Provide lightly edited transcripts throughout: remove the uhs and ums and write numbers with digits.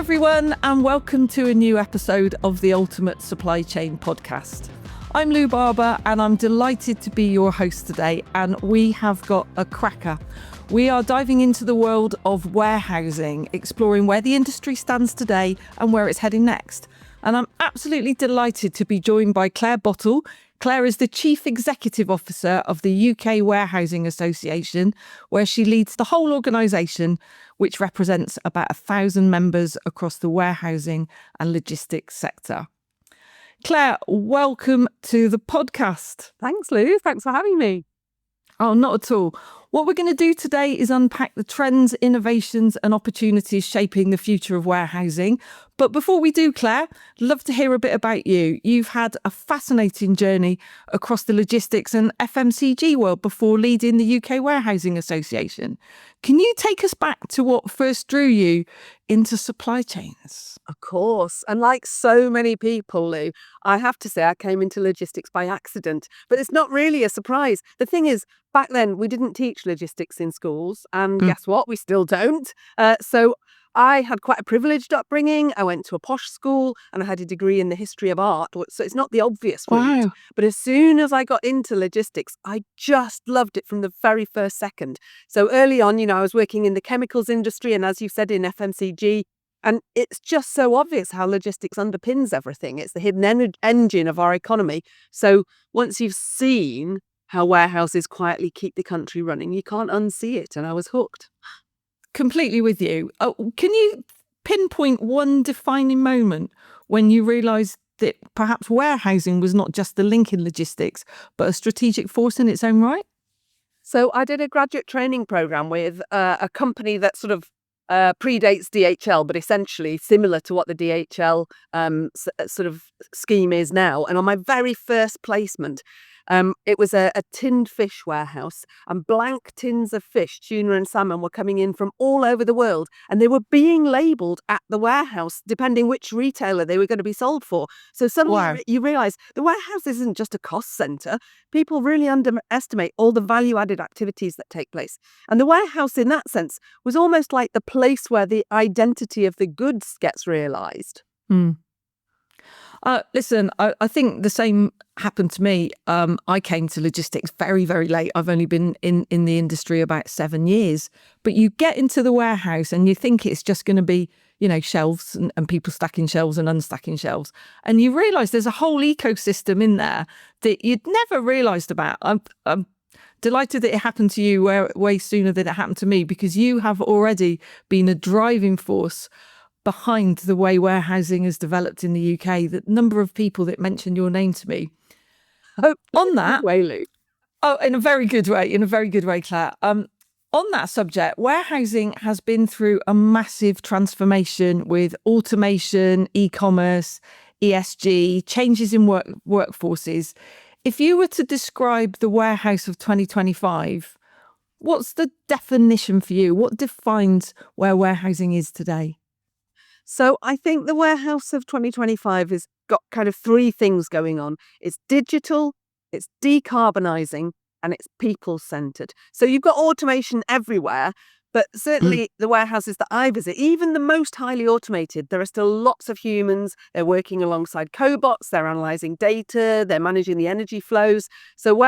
everyone, and welcome to a new episode of the Ultimate Supply Chain Podcast. I'm Lou Barber, and I'm delighted to be your host today, and we have got a cracker. We are diving into the world of warehousing, exploring where the industry stands today and where it's heading next. And I'm absolutely delighted to be joined by Clare Bottle. Clare is the Chief Executive Officer of the UK Warehousing Association, where she leads the whole organisation, which represents about 1,000 members across the warehousing and logistics sector. Clare, welcome to the podcast. Thanks, Lou. Thanks for having me. Oh, not at all. What we're going to do today is unpack the trends, innovations and opportunities shaping the future of warehousing. But before we do, Clare, I'd love to hear a bit about you. You've had a fascinating journey across the logistics and FMCG world before leading the UK Warehousing Association. Can you take us back to what first drew you into supply chains? Of course. And like so many people, Lou, I have to say I came into logistics by accident, but it's not really a surprise. The thing is, back then we didn't teach logistics in schools, and guess what? We still don't. So I had quite a privileged upbringing. I went to a posh school and I had a degree in the history of art. So it's not the obvious route. Wow. But as soon as I got into logistics, I just loved it from the very first second. So early on, I was working in the chemicals industry and, as you said, in FMCG. And it's just so obvious how logistics underpins everything. It's the hidden engine of our economy. So once you've seen how warehouses quietly keep the country running, you can't unsee it. And I was hooked. Completely with you. Can you pinpoint one defining moment when you realised that perhaps warehousing was not just the link in logistics, but a strategic force in its own right? So I did a graduate training program with a company that sort of predates DHL, but essentially similar to what the DHL sort of scheme is now. And on my very first placement, it was a tinned fish warehouse, and blank tins of fish, tuna and salmon, were coming in from all over the world, and they were being labelled at the warehouse depending which retailer they were going to be sold for. So suddenly Wow. you realise the warehouse isn't just a cost centre. People really underestimate all the value-added activities that take place. And the warehouse, in that sense, was almost like the place where the identity of the goods gets realised. Listen, I think the same happened to me. I came to logistics very, very late. I've only been in the industry about 7 years. But you get into the warehouse and you think it's just going to be, shelves and people stacking shelves and unstacking shelves. And you realise there's a whole ecosystem in there that you'd never realised about. I'm delighted that it happened to you way sooner than it happened to me, because you have already been a driving force behind the way warehousing has developed in the UK. The number of people that mention your name to me. On that, way, Luke. in a very good way, Clare. On that subject, warehousing has been through a massive transformation with automation, e-commerce, ESG, changes in workforces. If you were to describe the warehouse of 2025, what's the definition for you? What defines where warehousing is today? So I think the warehouse of 2025 has got kind of three things going on. It's digital, it's decarbonising, and it's people-centred. So you've got automation everywhere, but certainly the warehouses that I visit, even the most highly automated, there are still lots of humans. They're working alongside cobots, they're analysing data, they're managing the energy flows. So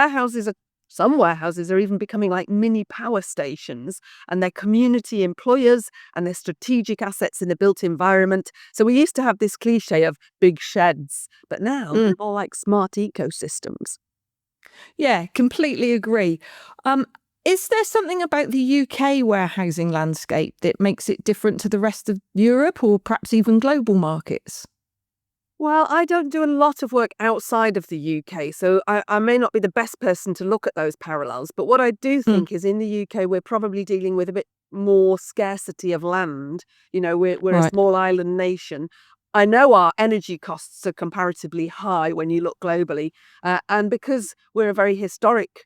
some warehouses are even becoming like mini power stations, and they're community employers and they're strategic assets in the built environment. So we used to have this cliche of big sheds, but now they're more like smart ecosystems. Yeah, completely agree. Is there something about the UK warehousing landscape that makes it different to the rest of Europe or perhaps even global markets? Well, I don't do a lot of work outside of the UK, so I may not be the best person to look at those parallels. But what I do think is in the UK, we're probably dealing with a bit more scarcity of land. We're Right. a small island nation. I know our energy costs are comparatively high when you look globally. And because we're a very historic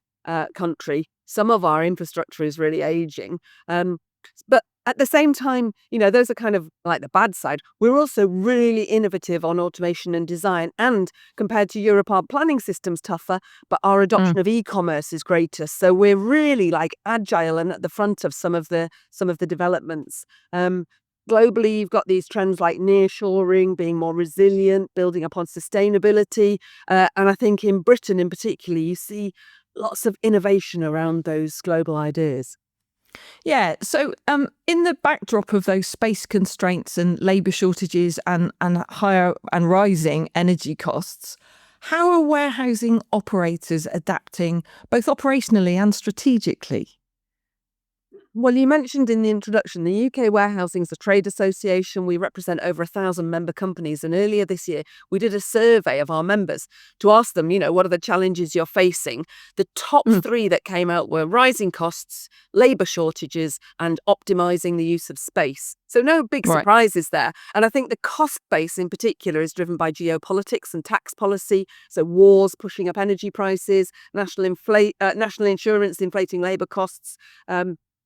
country, some of our infrastructure is really aging. But at the same time, those are kind of like the bad side. We're also really innovative on automation and design. And compared to Europe, our planning system's tougher, but our adoption of e-commerce is greater. So we're really like agile and at the front of some of the developments. globally, you've got these trends like nearshoring, being more resilient, building upon sustainability. And I think in Britain in particular, you see lots of innovation around those global ideas. Yeah. So, in the backdrop of those space constraints and labour shortages and higher and rising energy costs, how are warehousing operators adapting both operationally and strategically? Well, you mentioned in the introduction, the UK Warehousing is a trade association. We represent over 1,000 member companies. And earlier this year, we did a survey of our members to ask them, what are the challenges you're facing? The top three that came out were rising costs, labour shortages, and optimising the use of space. So no big Right. surprises there. And I think the cost base in particular is driven by geopolitics and tax policy. So wars pushing up energy prices, national insurance inflating labour costs,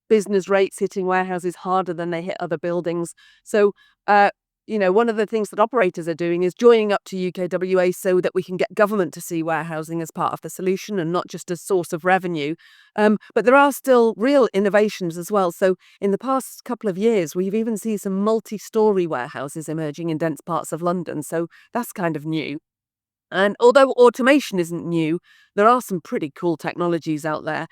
business rates hitting warehouses harder than they hit other buildings. So, one of the things that operators are doing is joining up to UKWA so that we can get government to see warehousing as part of the solution and not just a source of revenue. But there are still real innovations as well. So in the past couple of years, we've even seen some multi-storey warehouses emerging in dense parts of London. So that's kind of new. And although automation isn't new, there are some pretty cool technologies out there.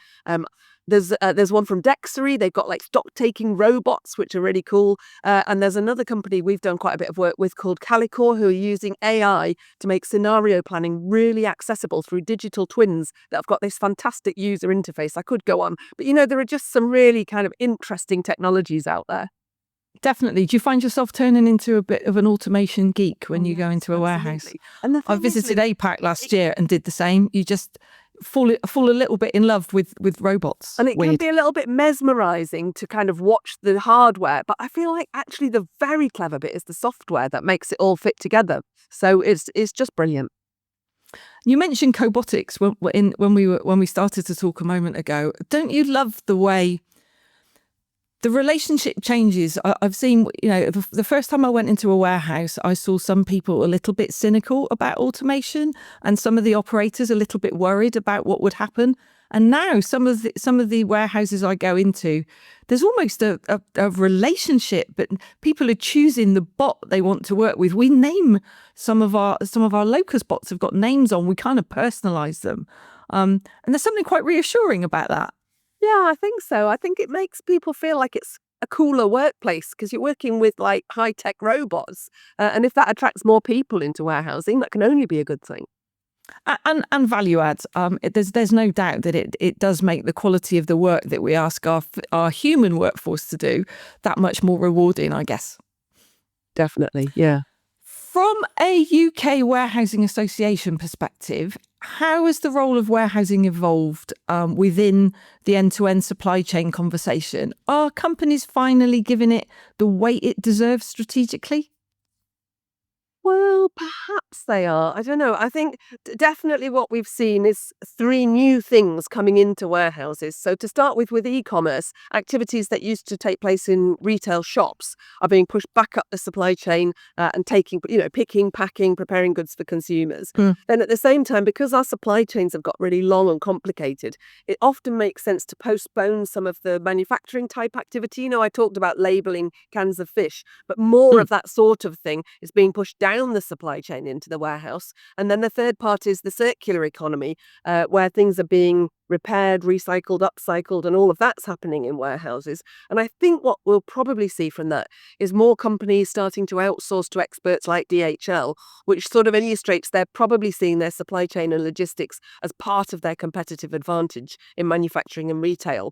There's one from Dexery. They've got like stock taking robots, which are really cool. And there's another company we've done quite a bit of work with called Calicor, who are using AI to make scenario planning really accessible through digital twins that have got this fantastic user interface. I could go on, but there are just some really kind of interesting technologies out there. Definitely. Do you find yourself turning into a bit of an automation geek when you go into a warehouse? Absolutely. And the I thing is, visited Lou, APAC last year and did the same. You just fall a little bit in love with robots. and it can Weird. be a little bit mesmerizing to kind of watch the hardware, but I feel like actually the very clever bit is the software that makes it all fit together. So it's just brilliant. You mentioned cobotics when we started to talk a moment ago. Don't you love the way the relationship changes? I've seen, the first time I went into a warehouse, I saw some people a little bit cynical about automation and some of the operators a little bit worried about what would happen. And now some of the warehouses I go into, there's almost a relationship, but people are choosing the bot they want to work with. We name some of our locus bots have got names on. We kind of personalize them. And there's something quite reassuring about that. Yeah, I think so. I think it makes people feel like it's a cooler workplace because you're working with like high-tech robots. And if that attracts more people into warehousing, that can only be a good thing. And value adds. There's no doubt that it does make the quality of the work that we ask our human workforce to do that much more rewarding, I guess. Definitely, yeah. From a UK Warehousing Association perspective, how has the role of warehousing evolved within the end-to-end supply chain conversation? Are companies finally giving it the weight it deserves strategically? Well, perhaps they are. I don't know. I think definitely what we've seen is three new things coming into warehouses. So to start with e-commerce, activities that used to take place in retail shops are being pushed back up the supply chain and taking, picking, packing, preparing goods for consumers. Then at the same time, because our supply chains have got really long and complicated, it often makes sense to postpone some of the manufacturing type activity. I talked about labeling cans of fish, but more of that sort of thing is being pushed down the supply chain into the warehouse. And then the third part is the circular economy, where things are being repaired, recycled, upcycled, and all of that's happening in warehouses. And I think what we'll probably see from that is more companies starting to outsource to experts like DHL, which sort of illustrates they're probably seeing their supply chain and logistics as part of their competitive advantage in manufacturing and retail.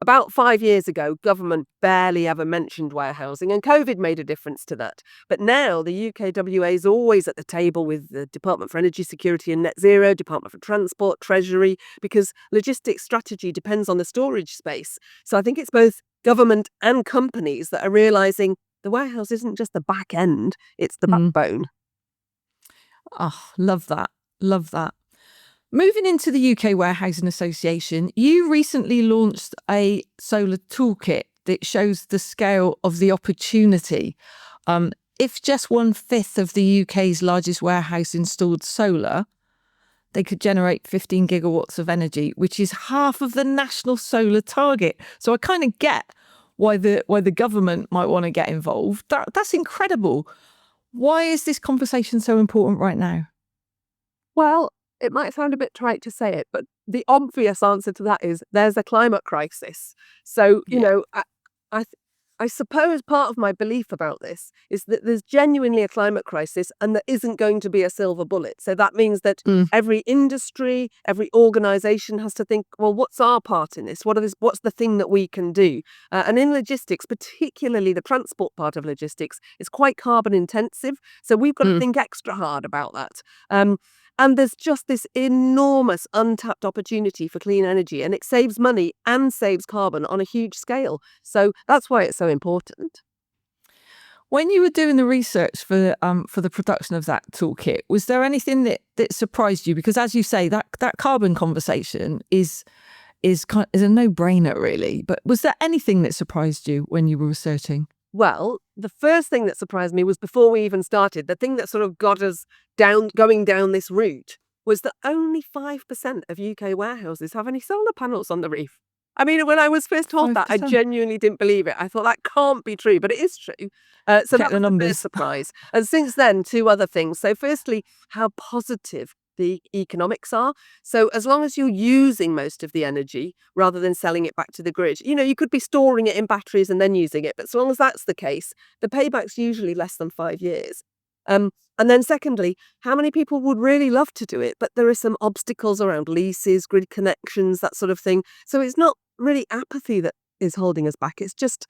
About 5 years ago, government barely ever mentioned warehousing, and COVID made a difference to that. But now the UKWA is always at the table with the Department for Energy Security and Net Zero, Department for Transport, Treasury, because logistics strategy depends on the storage space. So I think it's both government and companies that are realising the warehouse isn't just the back end, it's the backbone. Oh, love that. Love that. Moving into the UK Warehousing Association, you recently launched a solar toolkit that shows the scale of the opportunity. If just 1/5 of the UK's largest warehouse installed solar, they could generate 15 gigawatts of energy, which is half of the national solar target. So I kind of get why the government might want to get involved. That's incredible. Why is this conversation so important right now? Well, it might sound a bit trite to say it, but the obvious answer to that is there's a climate crisis. So, Yeah. I, th- I suppose part of my belief about this is that there's genuinely a climate crisis and there isn't going to be a silver bullet. So that means that Mm. every industry, every organization has to think, well, what's our part in this? What's the thing that we can do? And in logistics, particularly the transport part of logistics, is quite carbon intensive. So we've got to Mm. think extra hard about that. And there's just this enormous untapped opportunity for clean energy, and it saves money and saves carbon on a huge scale. So that's why it's so important. When you were doing the research for the production of that toolkit, was there anything that surprised you? Because as you say, that carbon conversation is a no-brainer, really. But was there anything that surprised you when you were researching? Well, the first thing that surprised me was before we even started, the thing that sort of got us going down this route was that only 5% of UK warehouses have any solar panels on the roof. I mean, when I was first told that, I 5%. genuinely didn't believe it. I thought that can't be true, but it is true. So Check that the was the numbers. first surprise. And since then, two other things. So firstly, how positive the economics are. So as long as you're using most of the energy rather than selling it back to the grid, you could be storing it in batteries and then using it. But so long as that's the case, the payback's usually less than 5 years. And then secondly, how many people would really love to do it, but there are some obstacles around leases, grid connections, that sort of thing. So it's not really apathy that is holding us back. It's just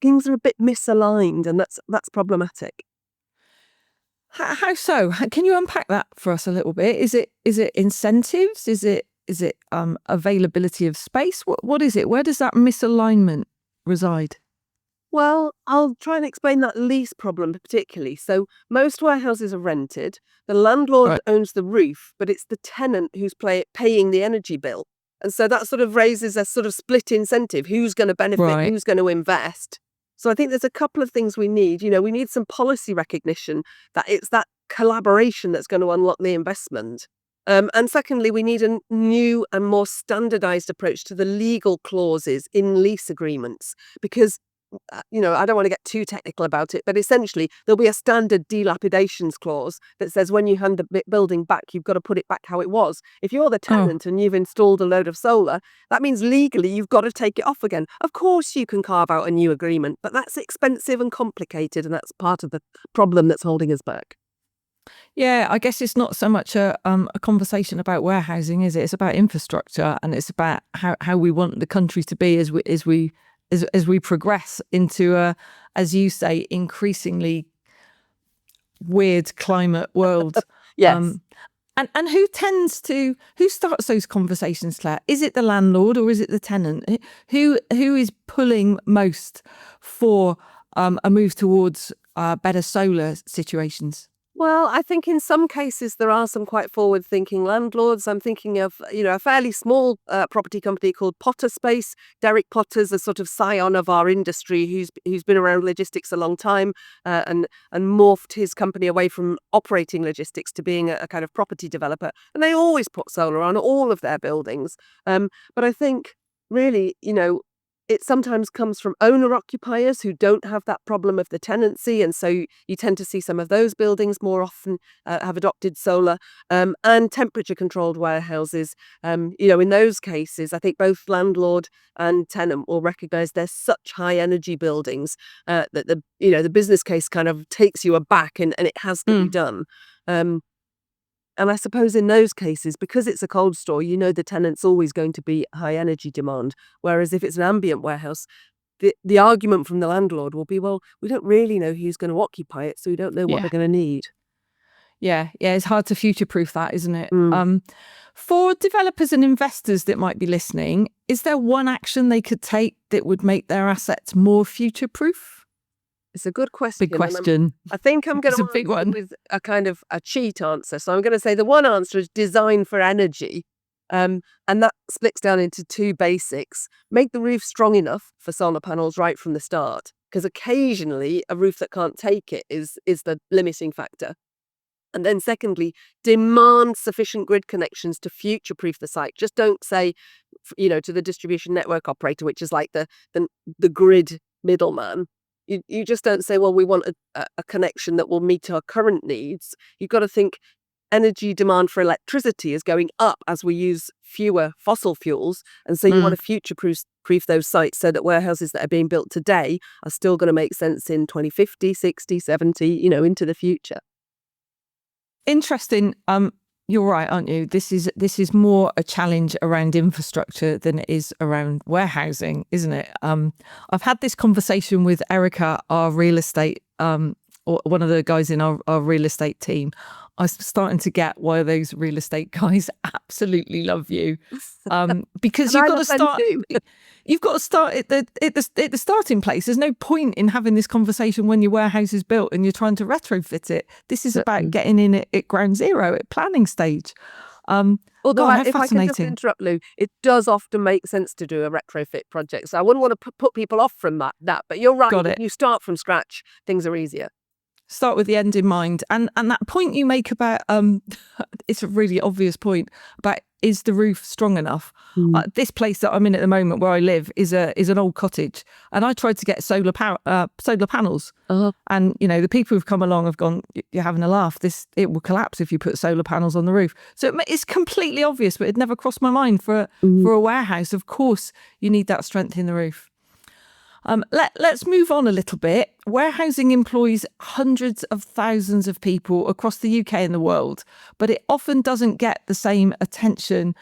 things are a bit misaligned, and that's problematic. How so? Can you unpack that for us a little bit? Is it incentives? Is it availability of space? What is it? Where does that misalignment reside? Well, I'll try and explain that lease problem particularly. So most warehouses are rented. The landlord Right. owns the roof, but it's the tenant who's paying the energy bill. And so that sort of raises a sort of split incentive. Who's going to benefit? Right. Who's going to invest? So I think there's a couple of things we need. We need some policy recognition that it's that collaboration that's going to unlock the investment. And secondly, we need a new and more standardized approach to the legal clauses in lease agreements because I don't want to get too technical about it, but essentially there'll be a standard dilapidations clause that says when you hand the building back, you've got to put it back how it was. If you're the Oh. tenant and you've installed a load of solar, that means legally you've got to take it off again. Of course you can carve out a new agreement, but that's expensive and complicated, and that's part of the problem that's holding us back. Yeah, I guess it's not so much a conversation about warehousing, is it? It's about infrastructure, and it's about how we want the country to be as we progress into a, as you say, increasingly weird climate world. Yes. And who starts those conversations, Claire? Is it the landlord or is it the tenant? Who is pulling most for a move towards better solar situations? Well, I think in some cases there are some quite forward-thinking landlords. I'm thinking of, a fairly small property company called Potter Space. Derek Potter's a sort of scion of our industry who's been around logistics a long time and morphed his company away from operating logistics to being a kind of property developer. And they always put solar on all of their buildings. But I think really, it sometimes comes from owner-occupiers who don't have that problem of the tenancy, and so you tend to see some of those buildings more often have adopted solar, and temperature-controlled warehouses. In those cases, I think both landlord and tenant will recognise they're such high-energy buildings that the business case kind of takes you aback, and it has to be done. And I suppose in those cases, because it's a cold store, the tenant's always going to be high energy demand. Whereas if it's an ambient warehouse, the argument from the landlord will be, well, we don't really know who's going to occupy it, so we don't know what Yeah. they're going to need. Yeah, it's hard to future-proof that, isn't it? Mm. For developers and investors that might be listening, is there one action they could take that would make their assets more future-proof? It's a good question. Big question. I think I'm going It's a to big answer one. with a kind of a cheat answer. So I'm going to say the one answer is design for energy. And that splits down into two basics. Make the roof strong enough for solar panels right from the start, because occasionally a roof that can't take it is the limiting factor. And then secondly, demand sufficient grid connections to future-proof the site. Just don't say, to the distribution network operator, which is like the grid middleman. You just don't say, well, we want a connection that will meet our current needs. You've got to think energy demand for electricity is going up as we use fewer fossil fuels. And so you want to future-proof those sites so that warehouses that are being built today are still going to make sense in 2050, 60, 70, into the future. Interesting. You're right, aren't you? This is more a challenge around infrastructure than it is around warehousing, isn't it? I've had this conversation with Erica, our real estate, or one of the guys in our real estate team. I'm starting to get why those real estate guys absolutely love you, because you've got to start. You've got to start at the starting place. There's no point in having this conversation when your warehouse is built and you're trying to retrofit it. This is about getting in at ground zero, at planning stage. Although, if I can just interrupt, Lou, it does often make sense to do a retrofit project. So I wouldn't want to put people off from that. But you're right. If you start from scratch, things are easier. Start with the end in mind. And that point you make about, it's a really obvious point, about is the roof strong enough? This place that I'm in at the moment where I live is an old cottage. And I tried to get solar panels. And, the people who've come along have gone, you're having a laugh. It will collapse if you put solar panels on the roof. So it's completely obvious, but it never crossed my mind for a warehouse. Of course, you need that strength in the roof. Let's move on a little bit. Warehousing employs hundreds of thousands of people across the UK and the world, but it often doesn't get the same attention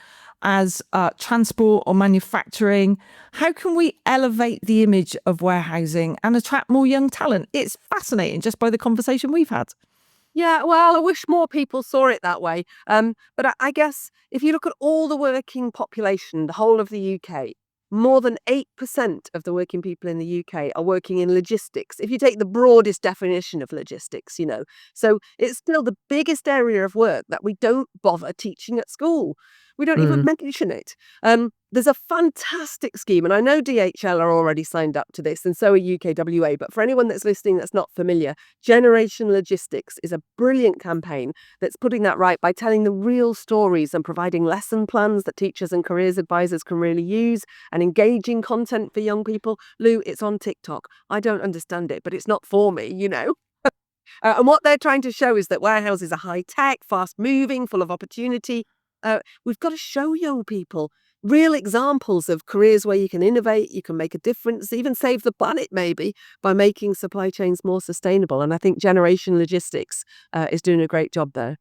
as transport or manufacturing. How can we elevate the image of warehousing and attract more young talent? It's fascinating just by the conversation we've had. Yeah, well, I wish more people saw it that way. But I guess if you look at all the working population, the whole of the UK, more than 8% of the working people in the UK are working in logistics, if you take the broadest definition of logistics, So it's still the biggest area of work that we don't bother teaching at school. We don't even mention it. There's a fantastic scheme, and I know DHL are already signed up to this, and so are UKWA, but for anyone that's listening that's not familiar, Generation Logistics is a brilliant campaign that's putting that right by telling the real stories and providing lesson plans that teachers and careers advisors can really use, and engaging content for young people. Lou, it's on TikTok. I don't understand it, but it's not for me, And what they're trying to show is that warehouses are high-tech, fast-moving, full of opportunity. We've got to show young people real examples of careers where you can innovate, you can make a difference, even save the planet maybe by making supply chains more sustainable. And I think Generation Logistics is doing a great job there.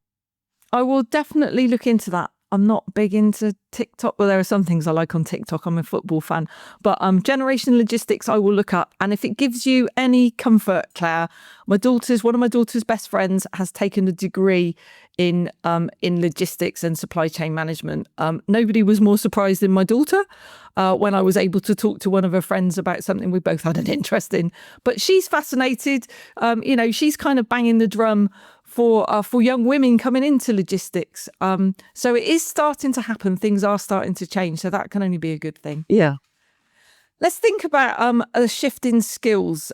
I will definitely look into that. I'm not big into TikTok. Well, there are some things I like on TikTok. I'm a football fan. But Generation Logistics, I will look up. And if it gives you any comfort, Claire, one of my daughter's best friends has taken a degree in logistics and supply chain management. Nobody was more surprised than my daughter when I was able to talk to one of her friends about something we both had an interest in. But she's fascinated. She's kind of banging the drum for young women coming into logistics. So it is starting to happen. Things are starting to change. So that can only be a good thing. Yeah. Let's think about a shift in skills.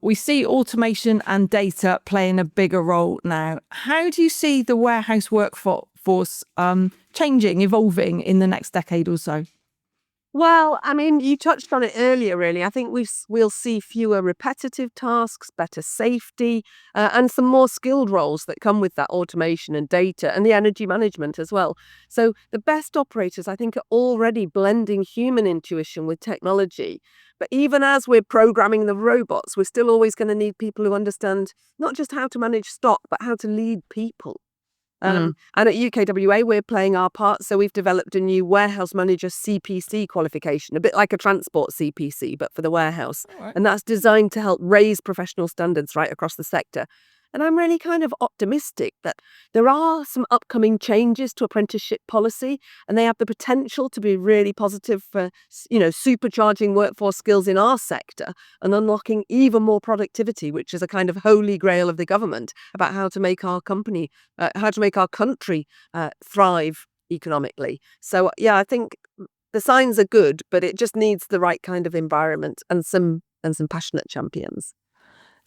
We see automation and data playing a bigger role now. How do you see the warehouse workforce changing, evolving in the next decade or so? Well, I mean, you touched on it earlier, really. I think we'll see fewer repetitive tasks, better safety, and some more skilled roles that come with that automation and data and the energy management as well. So the best operators, I think, are already blending human intuition with technology. But even as we're programming the robots, we're still always going to need people who understand not just how to manage stock, but how to lead people. And at UKWA, we're playing our part. So we've developed a new warehouse manager CPC qualification, a bit like a transport CPC, but for the warehouse. Right. And that's designed to help raise professional standards right across the sector. And I'm really kind of optimistic that there are some upcoming changes to apprenticeship policy, and they have the potential to be really positive for, supercharging workforce skills in our sector and unlocking even more productivity, which is a kind of holy grail of the government about how to make our country thrive economically. So, yeah, I think the signs are good, but it just needs the right kind of environment and some passionate champions.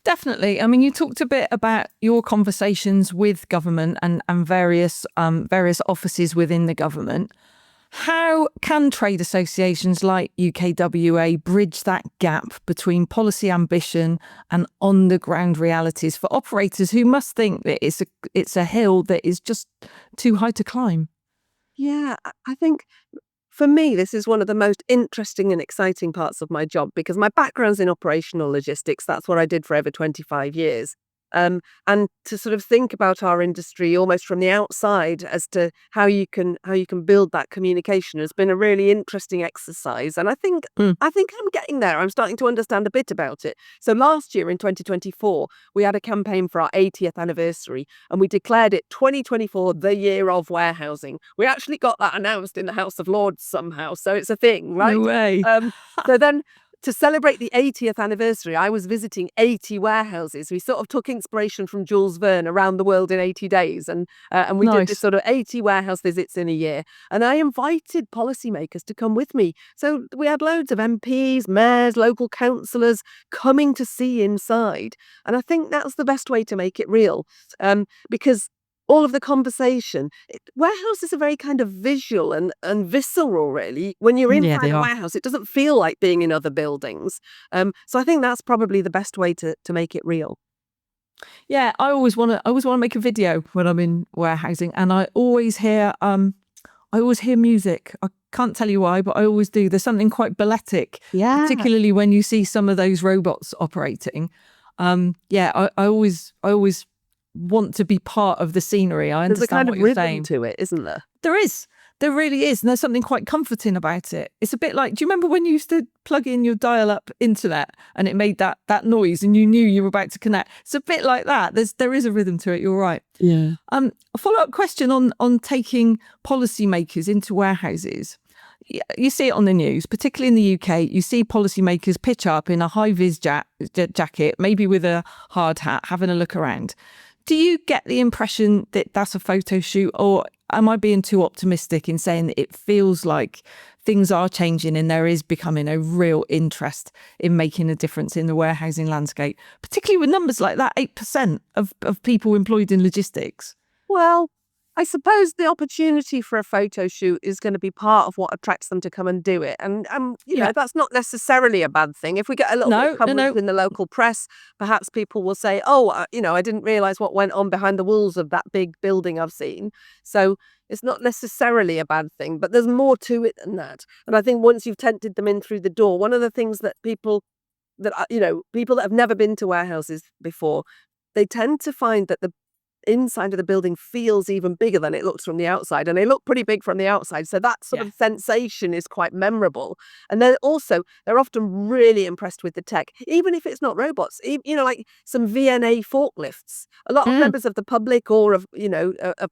Definitely. I mean, you talked a bit about your conversations with government and various offices within the government. How can trade associations like UKWA bridge that gap between policy ambition and on-the-ground realities for operators who must think that it's a hill that is just too high to climb? Yeah, I think for me, this is one of the most interesting and exciting parts of my job because my background's in operational logistics. That's what I did for over 25 years. And to sort of think about our industry almost from the outside as to how you can build that communication has been a really interesting exercise. And Mm. I think I'm getting there. I'm starting to understand a bit about it. So last year in 2024, we had a campaign for our 80th anniversary, and we declared it 2024 the year of warehousing. We actually got that announced in the House of Lords somehow, so it's a thing, No right? way. So then to celebrate the 80th anniversary, I was visiting 80 warehouses. We sort of took inspiration from Jules Verne, Around the World in 80 Days, and we did this Nice. sort of 80 warehouse visits in a year. And I invited policymakers to come with me. So we had loads of MPs, mayors, local councillors coming to see inside. And I think that's the best way to make it real, because all of the conversation, warehouses are very kind of visual and visceral, really. When you're Yeah, inside they a are. warehouse, it doesn't feel like being in other buildings. So I think that's probably the best way to make it real. Yeah, I always want to make a video when I'm in warehousing, and I always hear music. I can't tell you why, but I always do. There's something quite balletic, Yeah. particularly when you see some of those robots operating. Yeah, I always want to be part of the scenery. I There's a understand kind what of you're rhythm saying. to it, isn't there? There is. There really is. And there's something quite comforting about it. It's a bit like, do you remember when you used to plug in your dial-up internet and it made that noise and you knew you were about to connect? It's a bit like that. There is a rhythm to it. You're right. Yeah. A follow-up question on taking policymakers into warehouses. You see it on the news, particularly in the UK. You see policymakers pitch up in a high-vis jacket, maybe with a hard hat, having a look around. Do you get the impression that that's a photo shoot, or am I being too optimistic in saying that it feels like things are changing and there is becoming a real interest in making a difference in the warehousing landscape, particularly with numbers like that, 8% of people employed in logistics? Well, I suppose the opportunity for a photo shoot is going to be part of what attracts them to come and do it. And, Yeah. that's not necessarily a bad thing. If we get a little bit of No, no, coverage no. in the local press, perhaps people will say, oh, I didn't realize what went on behind the walls of that big building I've seen. So it's not necessarily a bad thing, but there's more to it than that. And I think once you've tempted them in through the door, one of the things that people that have never been to warehouses before, they tend to find that the inside of the building feels even bigger than it looks from the outside, and they look pretty big from the outside, so that sort Yeah. of sensation is quite memorable. And then also they're often really impressed with the tech, even if it's not robots, like some VNA forklifts. A lot of Mm. members of the public or of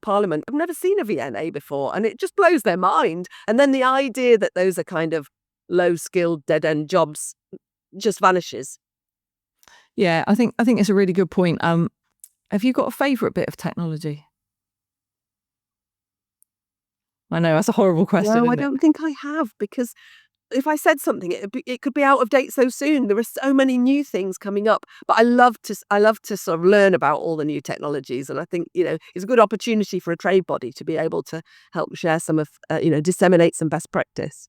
parliament have never seen a VNA before, and it just blows their mind. And then the idea that those are kind of low skilled dead end jobs just vanishes. Yeah, I think it's a really good point. Have you got a favourite bit of technology? I know that's a horrible question, No, I isn't it? don't think I have, because if I said something, it could be out of date so soon. There are so many new things coming up, but I love to sort of learn about all the new technologies, and I think it's a good opportunity for a trade body to be able to help share some of disseminate some best practice.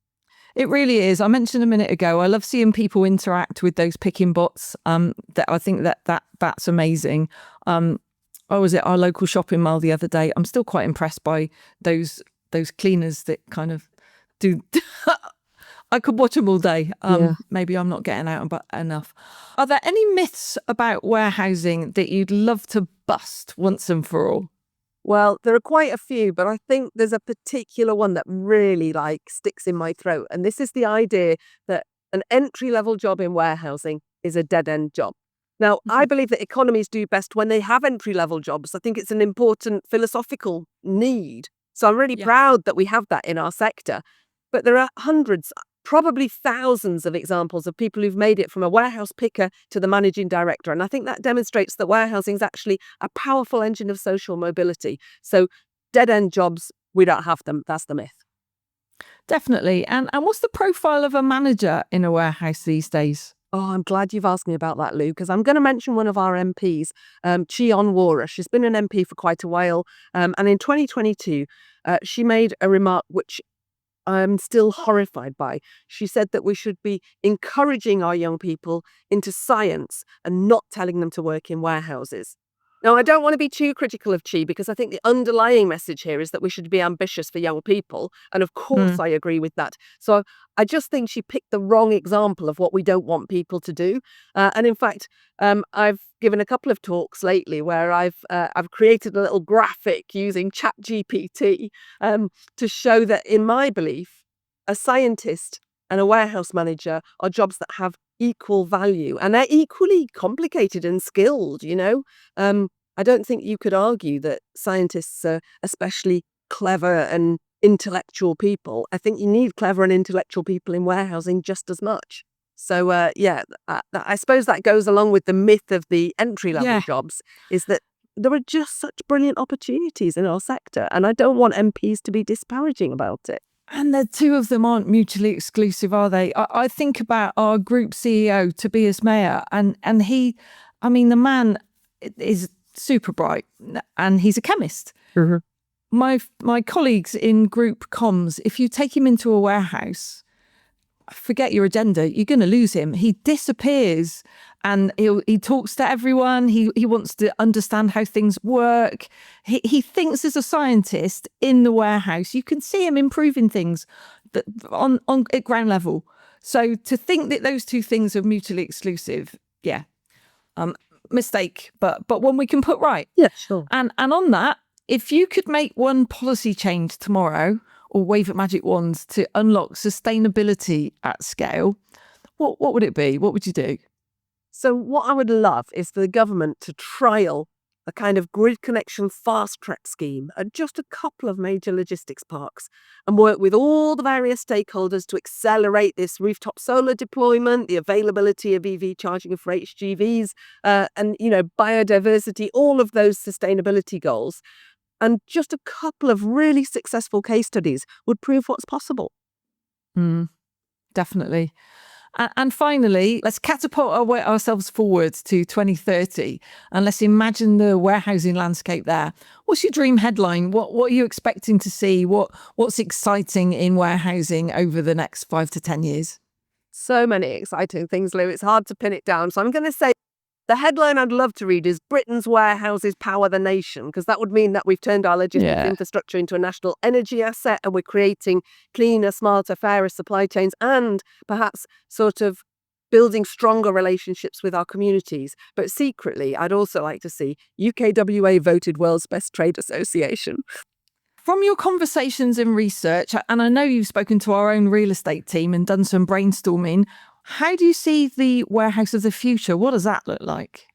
It really is. I mentioned a minute ago, I love seeing people interact with those picking bots. That I think that's amazing. I was at our local shopping mall the other day. I'm still quite impressed by those cleaners that kind of do. I could watch them all day. Yeah. Maybe I'm not getting out enough. Are there any myths about warehousing that you'd love to bust once and for all? Well, there are quite a few, but I think there's a particular one that really sticks in my throat. And this is the idea that an entry level job in warehousing is a dead end job. Now, I Mhm. believe that economies do best when they have entry level jobs. I think it's an important philosophical need. So I'm really Yeah. proud that we have that in our sector. But there are hundreds, probably thousands of examples of people who've made it from a warehouse picker to the managing director. And I think that demonstrates that warehousing is actually a powerful engine of social mobility. So dead end jobs, we don't have them. That's the myth. Definitely. And what's the profile of a manager in a warehouse these days? Oh, I'm glad you've asked me about that, Lou, because I'm going to mention one of our MPs, Chion Wara. She's been an MP for quite a while. And in 2022, she made a remark which I'm still horrified by. She said that we should be encouraging our young people into science and not telling them to work in warehouses. Now, I don't want to be too critical of Chi because I think the underlying message here is that we should be ambitious for young people. And of course, I agree with that. So I just think she picked the wrong example of what we don't want people to do. And in fact, I've given a couple of talks lately where I've created a little graphic using ChatGPT to show that, in my belief, a scientist and a warehouse manager are jobs that have equal value and they're equally complicated and skilled, I don't think you could argue that scientists are especially clever and intellectual people. I think you need clever and intellectual people in warehousing just as much. So, I suppose that goes along with the myth of the entry-level jobs, is that there are just such brilliant opportunities in our sector, and I don't want MPs to be disparaging about it. And the two of them aren't mutually exclusive, are they? I think about our group CEO, Tobias Mayer, and he, the man is super bright and he's a chemist. Mm-hmm. My colleagues in group comms, if you take him into a warehouse, forget your agenda, you're going to lose him. He disappears and he talks to everyone. He wants to understand how things work. He thinks as a scientist in the warehouse. You can see him improving things on at ground level. So to think that those two things are mutually exclusive, mistake, but one we can put right. Yeah, sure. And on that, if you could make one policy change tomorrow or wave a magic wand to unlock sustainability at scale, what would it be? What would you do? So what I would love is for the government to trial a kind of grid connection fast track scheme at just a couple of major logistics parks and work with all the various stakeholders to accelerate this rooftop solar deployment, the availability of EV charging for HGVs, and biodiversity, all of those sustainability goals. And just a couple of really successful case studies would prove what's possible. Definitely. And finally, let's catapult ourselves forward to 2030 and let's imagine the warehousing landscape there. What's your dream headline? What are you expecting to see? What's exciting in warehousing over the next 5 to 10 years? So many exciting things, Lou. It's hard to pin it down. So I'm going to say the headline I'd love to read is Britain's warehouses power the nation, because that would mean that we've turned our logistics infrastructure into a national energy asset and we're creating cleaner, smarter, fairer supply chains and perhaps sort of building stronger relationships with our communities. But secretly, I'd also like to see UKWA voted World's Best Trade Association. From your conversations and research, and I know you've spoken to our own real estate team and done some brainstorming, how do you see the warehouse of the future? What does that look like?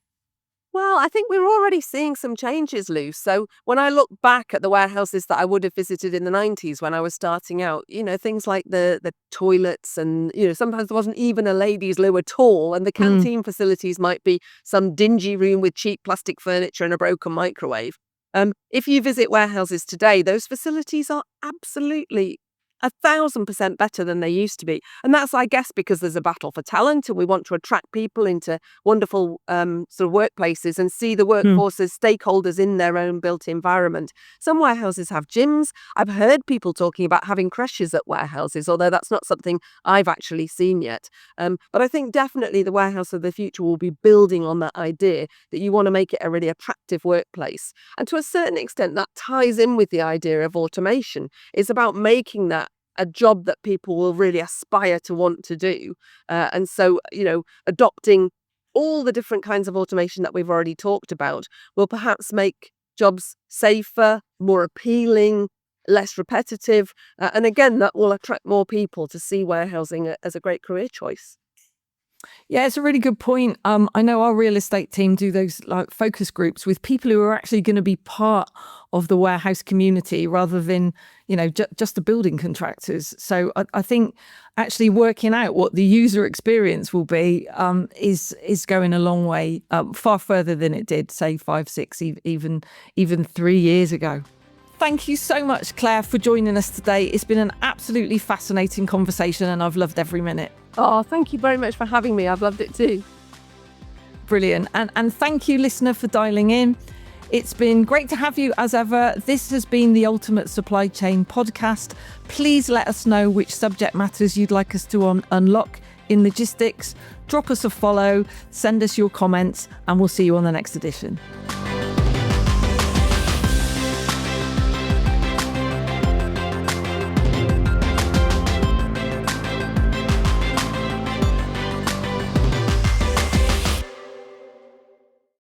Well, I think we're already seeing some changes, Lou. So when I look back at the warehouses that I would have visited in the 90s when I was starting out, things like the toilets and, sometimes there wasn't even a ladies' loo at all. And the canteen facilities might be some dingy room with cheap plastic furniture and a broken microwave. If you visit warehouses today, those facilities are absolutely 1,000% better than they used to be. And that's, I guess, because there's a battle for talent and we want to attract people into wonderful sort of workplaces and see the workforce as stakeholders in their own built environment. Some warehouses have gyms. I've heard people talking about having creches at warehouses, although that's not something I've actually seen yet. But I think definitely the warehouse of the future will be building on that idea that you want to make it a really attractive workplace. And to a certain extent, that ties in with the idea of automation. It's about making that a job that people will really aspire to want to do. And so, adopting all the different kinds of automation that we've already talked about will perhaps make jobs safer, more appealing, less repetitive. And again, that will attract more people to see warehousing as a great career choice. Yeah, it's a really good point. I know our real estate team do those like focus groups with people who are actually going to be part of the warehouse community rather than, just the building contractors. So I think actually working out what the user experience will be is going a long way, far further than it did, say 5, 6, even 3 years ago. Thank you so much, Claire, for joining us today. It's been an absolutely fascinating conversation and I've loved every minute. Oh, thank you very much for having me. I've loved it too. Brilliant. And thank you, listener, for dialing in. It's been great to have you as ever. This has been the Ultimate Supply Chain Podcast. Please let us know which subject matters you'd like us to unlock in logistics. Drop us a follow, send us your comments, and we'll see you on the next edition.